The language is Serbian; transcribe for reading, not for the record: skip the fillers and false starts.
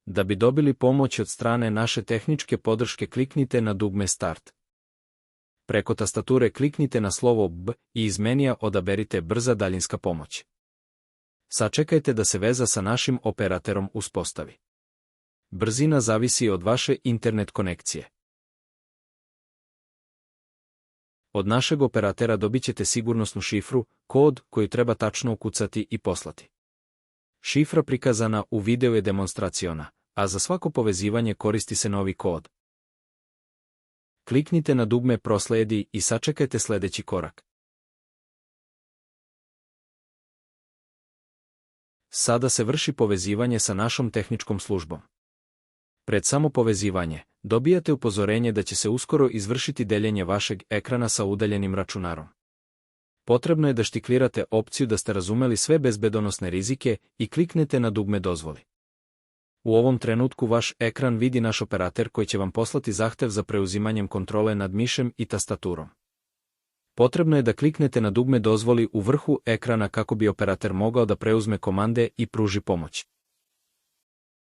Da bi dobili pomoć od strane naše tehničke podrške kliknite na dugme Start. Preko tastature kliknite na slovo B i iz menija odaberite Brza daljinska pomoć. Sačekajte da se veza sa našim operaterom uspostavi. Brzina zavisi od vaše internet konekcije. Od našeg operatera dobićete sigurnosnu šifru, kod koji treba tačno ukucati i poslati. Šifra prikazana u videu je demonstraciona, a za svako povezivanje koristi se novi kod. Kliknite na dugme Proslijedi i sačekajte sljedeći korak. Sada se vrši povezivanje sa našom tehničkom službom. Pred samo povezivanje, dobijate upozorenje da će se uskoro izvršiti deljenje vašeg ekrana sa udaljenim računarom. Potrebno je da štiklirate opciju da ste razumeli sve bezbedonosne rizike i kliknete na dugme Dozvoli. U ovom trenutku vaš ekran vidi naš operater koji će vam poslati zahtev za preuzimanjem kontrole nad mišem i tastaturom. Potrebno je da kliknete na dugme Dozvoli u vrhu ekrana kako bi operater mogao da preuzme komande i pruži pomoć.